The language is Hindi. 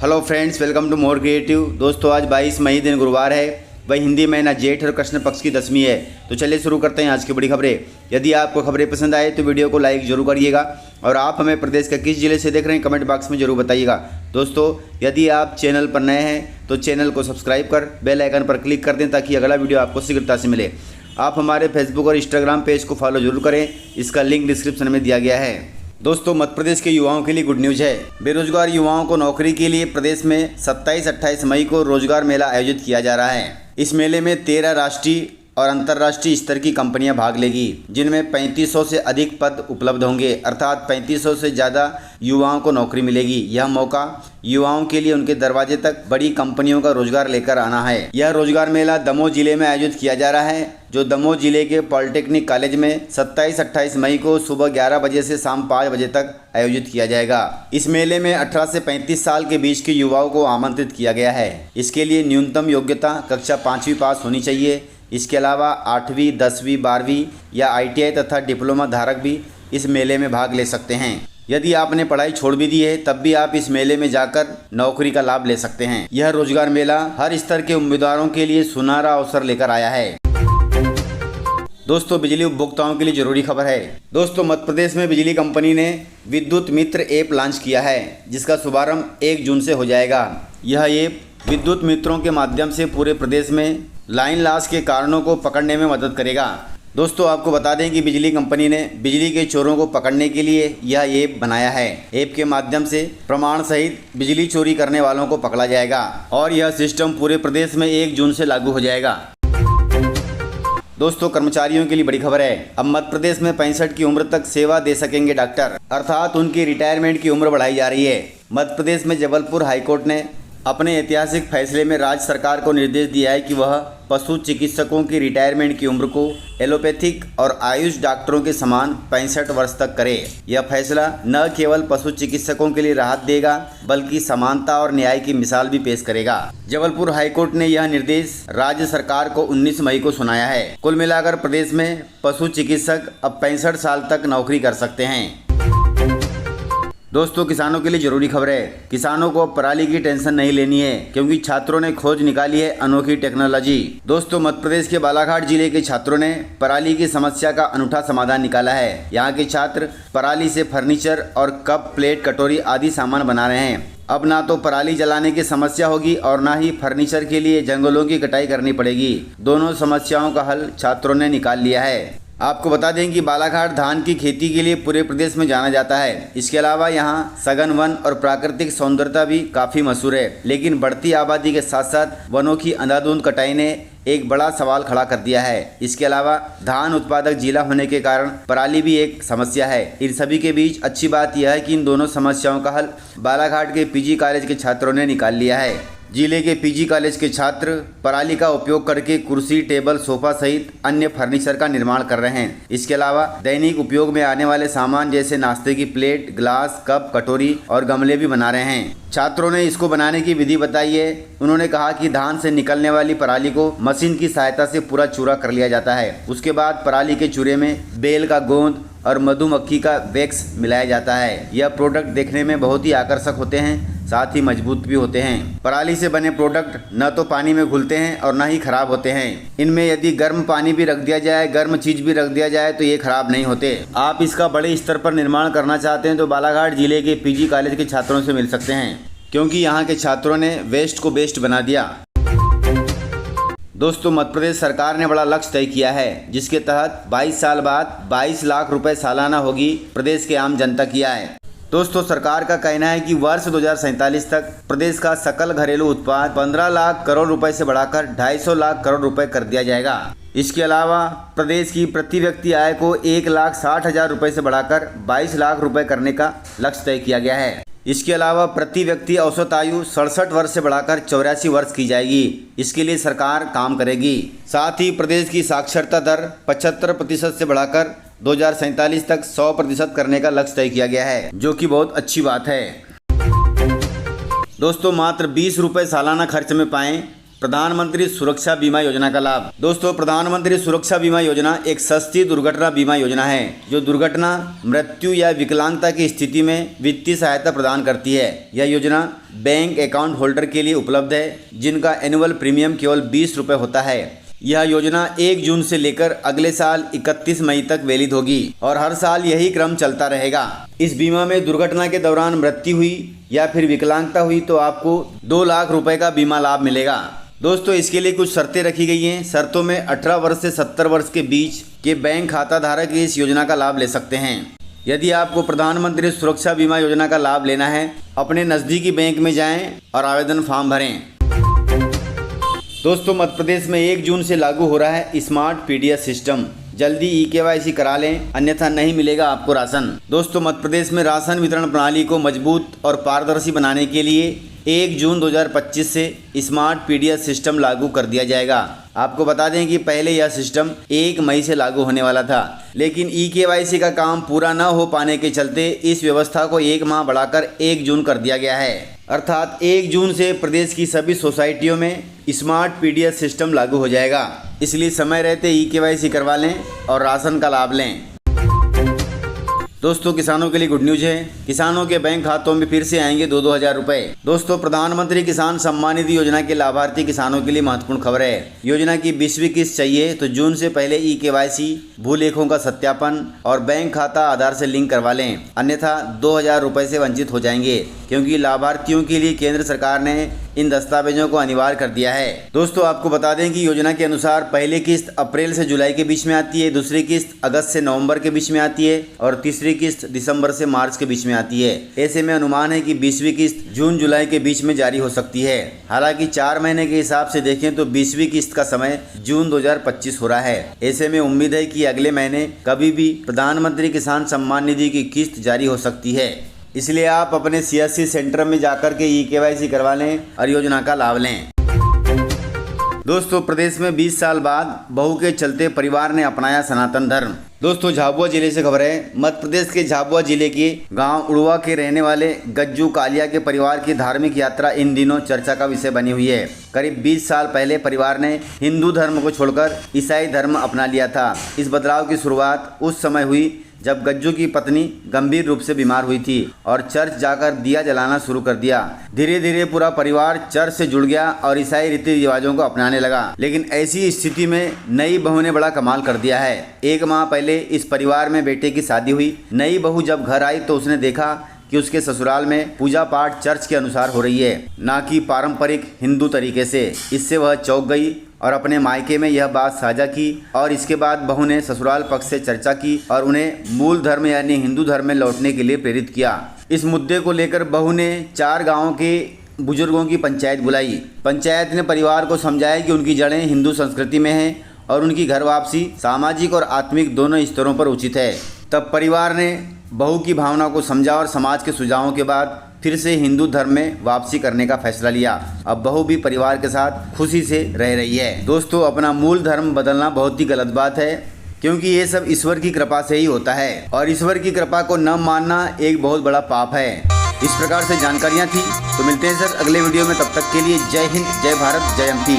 Hello friends, welcome to more creative. दोस्तों, आज 22 मई दिन गुरुवार है। वही हिंदी महीना जेठ और कृष्ण पक्ष की 10वीं है। तो चलिए शुरू करते हैं आज की बड़ी खबरें। यदि आपको खबरें पसंद आए तो वीडियो को लाइक जरूर करिएगा और आप हमें प्रदेश का किस जिले से देख रहे हैं कमेंट बॉक्स में जरूर बताइएगा। दोस्तों, यदि आप चैनल पर नए हैं तो चैनल को सब्सक्राइब कर बेल आइकन पर क्लिक कर दें ताकि अगला वीडियो आपको शीघ्रता से मिले। आप हमारे फेसबुक और इंस्टाग्राम पेज को फॉलो जरूर करें, इसका लिंक डिस्क्रिप्शन में दिया गया है। दोस्तों, मध्य प्रदेश के युवाओं के लिए गुड न्यूज है। बेरोजगार युवाओं को नौकरी के लिए प्रदेश में 27-28 मई को रोजगार मेला आयोजित किया जा रहा है। इस मेले में 13 राष्ट्रीय और अंतर्राष्ट्रीय स्तर की कंपनियां भाग लेगी, जिनमें 3500 से अधिक पद उपलब्ध होंगे, अर्थात 3500 से ज़्यादा युवाओं को नौकरी मिलेगी। यह मौका युवाओं के लिए उनके दरवाजे तक बड़ी कंपनियों का रोजगार लेकर आना है। यह रोजगार मेला दमोह जिले में आयोजित किया जा रहा है, जो दमोह जिले के पॉलिटेक्निक कॉलेज में 27-28 मई को सुबह 11 बजे से शाम 5 बजे तक आयोजित किया जाएगा। इस मेले में 18 से 35 साल के बीच के युवाओं को आमंत्रित किया गया है। इसके लिए न्यूनतम योग्यता कक्षा 5वीं पास होनी चाहिए। इसके अलावा 8वीं, 10वीं, 12वीं या ITI तथा डिप्लोमा धारक भी इस मेले में भाग ले सकते हैं। यदि आपने पढ़ाई छोड़ भी दी है तब भी आप इस मेले में जाकर नौकरी का लाभ ले सकते हैं। यह रोजगार मेला हर स्तर के उम्मीदवारों के लिए सुनहरा अवसर लेकर आया है। दोस्तों, बिजली उपभोक्ताओं के लिए जरूरी खबर है। दोस्तों, मध्य प्रदेश में बिजली कंपनी ने विद्युत मित्र ऐप लॉन्च किया है, जिसका शुभारंभ 1 जून से हो जाएगा। यह ऐप विद्युत मित्रों के माध्यम से पूरे प्रदेश में लाइन लॉस के कारणों को पकड़ने में मदद करेगा। दोस्तों, आपको बता दें कि बिजली कंपनी ने बिजली के चोरों को पकड़ने के लिए यह ऐप बनाया है। ऐप के माध्यम से प्रमाण सहित बिजली चोरी करने वालों को पकड़ा जाएगा और यह सिस्टम पूरे प्रदेश में 1 जून से लागू हो जाएगा। दोस्तों, कर्मचारियों के लिए बड़ी खबर है। अब मध्य प्रदेश में 65 की उम्र तक सेवा दे सकेंगे डॉक्टर, अर्थात उनकी रिटायरमेंट की उम्र बढ़ाई जा रही है। मध्य प्रदेश में जबलपुर हाईकोर्ट ने अपने ऐतिहासिक फैसले में राज्य सरकार को निर्देश दिया है कि वह पशु चिकित्सकों की रिटायरमेंट की उम्र को एलोपैथिक और आयुष डॉक्टरों के समान 65 वर्ष तक करे। यह फैसला न केवल पशु चिकित्सकों के लिए राहत देगा बल्कि समानता और न्याय की मिसाल भी पेश करेगा। जबलपुर हाईकोर्ट ने यह निर्देश राज्य सरकार को 19 मई को सुनाया है। कुल मिलाकर प्रदेश में पशु चिकित्सक अब 65 साल तक नौकरी कर सकते हैं। दोस्तों, किसानों के लिए जरूरी खबर है। किसानों को पराली की टेंशन नहीं लेनी है, क्योंकि छात्रों ने खोज निकाली है अनोखी टेक्नोलॉजी। दोस्तों, मध्य प्रदेश के बालाघाट जिले के छात्रों ने पराली की समस्या का अनूठा समाधान निकाला है। यहाँ के छात्र पराली से फर्नीचर और कप, प्लेट, कटोरी आदि सामान बना रहे हैं। अब ना तो पराली जलाने की समस्या होगी और ना ही फर्नीचर के लिए जंगलों की कटाई करनी पड़ेगी। दोनों समस्याओं का हल छात्रों ने निकाल लिया है। आपको बता दें कि बालाघाट धान की खेती के लिए पूरे प्रदेश में जाना जाता है। इसके अलावा यहाँ सघन वन और प्राकृतिक सौंदर्यता भी काफ़ी मशहूर है, लेकिन बढ़ती आबादी के साथ साथ वनों की अंधाधुंध कटाई ने एक बड़ा सवाल खड़ा कर दिया है। इसके अलावा धान उत्पादक जिला होने के कारण पराली भी एक समस्या है। इन सभी के बीच अच्छी बात यह है कि इन दोनों समस्याओं का हल बालाघाट के PG कॉलेज के छात्रों ने निकाल लिया है। जिले के PG कॉलेज के छात्र पराली का उपयोग करके कुर्सी, टेबल, सोफा सहित अन्य फर्नीचर का निर्माण कर रहे हैं। इसके अलावा दैनिक उपयोग में आने वाले सामान जैसे नाश्ते की प्लेट, ग्लास, कप, कटोरी और गमले भी बना रहे हैं। छात्रों ने इसको बनाने की विधि बताई है। उन्होंने कहा कि धान से निकलने वाली पराली को मशीन की सहायता से पूरा चूरा कर लिया जाता है। उसके बाद पराली के चूरे में बेल का गोंद और मधुमक्खी का वैक्स मिलाया जाता है। यह प्रोडक्ट देखने में बहुत ही आकर्षक होते हैं, साथ ही मजबूत भी होते हैं। पराली से बने प्रोडक्ट न तो पानी में घुलते हैं और न ही खराब होते हैं। इनमें यदि गर्म पानी भी रख दिया जाए, गर्म चीज भी रख दिया जाए तो ये खराब नहीं होते। आप इसका बड़े स्तर पर निर्माण करना चाहते हैं तो बालाघाट जिले के PG कॉलेज के छात्रों से मिल सकते हैं, क्योंकि यहाँ के छात्रों ने वेस्ट को बेस्ट बना दिया। दोस्तों, मध्य प्रदेश सरकार ने बड़ा लक्ष्य तय किया है, जिसके तहत 22 साल बाद 22 लाख रुपए सालाना होगी प्रदेश के आम जनता की आय। दोस्तों, सरकार का कहना है कि वर्ष 2047 तक प्रदेश का सकल घरेलू उत्पाद 15 लाख करोड़ रुपए से बढ़ाकर 250 लाख करोड़ रुपए कर दिया जाएगा। इसके अलावा प्रदेश की प्रति व्यक्ति आय को 1,60,000 रुपए से बढ़ाकर 22 लाख रुपए करने का लक्ष्य तय किया गया है। इसके अलावा प्रति व्यक्ति औसत आयु 67 वर्ष से बढ़ाकर 84 वर्ष की जाएगी। इसके लिए सरकार काम करेगी। साथ ही प्रदेश की साक्षरता दर 75% से बढ़ाकर 2047 तक 100% करने का लक्ष्य तय किया गया है, जो कि बहुत अच्छी बात है। दोस्तों, मात्र 20 रुपये सालाना खर्च में पाएं प्रधानमंत्री सुरक्षा बीमा योजना का लाभ। दोस्तों, प्रधानमंत्री सुरक्षा बीमा योजना एक सस्ती दुर्घटना बीमा योजना है जो दुर्घटना, मृत्यु या विकलांगता की स्थिति में वित्तीय सहायता प्रदान करती है। यह योजना बैंक अकाउंट होल्डर के लिए उपलब्ध है जिनका एनुअल प्रीमियम केवल 20 रुपये होता है। यह योजना 1 जून से लेकर अगले साल 31 मई तक वैलिड होगी और हर साल यही क्रम चलता रहेगा। इस बीमा में दुर्घटना के दौरान मृत्यु हुई या फिर विकलांगता हुई तो आपको 2 लाख रुपए का बीमा लाभ मिलेगा। दोस्तों, इसके लिए कुछ शर्तें रखी गई हैं। शर्तों में 18 वर्ष से 70 वर्ष के बीच के बैंक खाता धारक इस योजना का लाभ ले सकते हैं। यदि आपको प्रधानमंत्री सुरक्षा बीमा योजना का लाभ लेना है, अपने नज़दीकी बैंक में जाएं और आवेदन फॉर्म भरें। दोस्तों, मध्य प्रदेश में 1 जून से लागू हो रहा है स्मार्ट पीडीएस सिस्टम। जल्दी KYC करा लें, अन्यथा नहीं मिलेगा आपको राशन। दोस्तों, मध्य प्रदेश में राशन वितरण प्रणाली को मजबूत और पारदर्शी बनाने के लिए 1 जून 2025 से स्मार्ट पीडीएस सिस्टम लागू कर दिया जाएगा। आपको बता दें कि पहले यह सिस्टम 1 मई से लागू होने वाला था, लेकिन KYC का काम पूरा न हो पाने के चलते इस व्यवस्था को 1 माह बढ़ाकर 1 जून कर दिया गया है। अर्थात 1 जून से प्रदेश की सभी सोसाइटियों में स्मार्ट पीडीएस सिस्टम लागू हो जाएगा। इसलिए समय रहते KYC करवा लें और राशन का लाभ लें। दोस्तों, किसानों के लिए गुड न्यूज है। किसानों के बैंक खातों में फिर से आएंगे 2-2 हज़ार रुपए। दोस्तों, प्रधानमंत्री किसान सम्मान निधि योजना के लाभार्थी किसानों के लिए महत्वपूर्ण खबर है। योजना की 20वीं किस्त चाहिए तो जून से पहले KYC, भूलेखों का सत्यापन और बैंक खाता आधार से लिंक करवा लें, अन्यथा 2 हज़ार रुपये से वंचित हो जाएंगे, क्योंकि लाभार्थियों के लिए केंद्र सरकार ने इन दस्तावेजों को अनिवार्य कर दिया है। दोस्तों, आपको बता दें कि योजना के अनुसार पहली किस्त अप्रैल से जुलाई के बीच में आती है, दूसरी किस्त अगस्त से नवंबर के बीच में आती है और तीसरी किस्त दिसंबर से मार्च के बीच में आती है। ऐसे में अनुमान है कि 20वीं किस्त जून जुलाई के बीच में जारी हो सकती है। हालांकि 4 महीने के हिसाब से देखें तो 20वीं किस्त का समय जून 2025 हो रहा है। ऐसे में उम्मीद है कि अगले महीने कभी भी प्रधानमंत्री किसान सम्मान निधि की किस्त जारी हो सकती है। इसलिए आप अपने CSC सेंटर में जाकर के KYC करवा लें और योजना का लाभ लें। दोस्तों, प्रदेश में 20 साल बाद बहू के चलते परिवार ने अपनाया सनातन धर्म। दोस्तों, झाबुआ जिले से खबर है। मध्य प्रदेश के झाबुआ जिले के गांव उड़वा के रहने वाले गज्जू कालिया के परिवार की धार्मिक यात्रा इन दिनों चर्चा का विषय बनी हुई है। करीब 20 साल पहले परिवार ने हिंदू धर्म को छोड़कर ईसाई धर्म अपना लिया था। इस बदलाव की शुरुआत उस समय हुई जब गज्जू की पत्नी गंभीर रूप से बीमार हुई थी और चर्च जाकर दिया जलाना शुरू कर दिया। धीरे धीरे पूरा परिवार चर्च से जुड़ गया और ईसाई रीति रिवाजों को अपनाने लगा। लेकिन ऐसी स्थिति में नई बहू ने बड़ा कमाल कर दिया है। 1 माह पहले इस परिवार में बेटे की शादी हुई। नई बहू जब घर आई तो उसने देखा कि उसके ससुराल में पूजा पाठ चर्च के अनुसार हो रही है, ना कि पारंपरिक हिंदू तरीके से। इससे वह चौंक गई और अपने मायके में यह बात साझा की और इसके बाद बहू ने ससुराल पक्ष से चर्चा की और उन्हें मूल धर्म यानी हिंदू धर्म में लौटने के लिए प्रेरित किया। इस मुद्दे को लेकर बहू ने 4 गाँवों के बुजुर्गों की पंचायत बुलाई। पंचायत ने परिवार को समझाया कि उनकी जड़ें हिंदू संस्कृति में हैं और उनकी घर वापसी सामाजिक और आत्मिक दोनों स्तरों पर उचित है। तब परिवार ने बहू की भावना को समझा और समाज के सुझावों के बाद फिर से हिंदू धर्म में वापसी करने का फैसला लिया। अब बहू भी परिवार के साथ खुशी से रह रही है। दोस्तों, अपना मूल धर्म बदलना बहुत ही गलत बात है, क्योंकि ये सब ईश्वर की कृपा से ही होता है और ईश्वर की कृपा को न मानना एक बहुत बड़ा पाप है। इस प्रकार से जानकारियाँ थी। तो मिलते हैं सर अगले वीडियो में, तब तक के लिए जय हिंद, जय भारत, जय एमपी।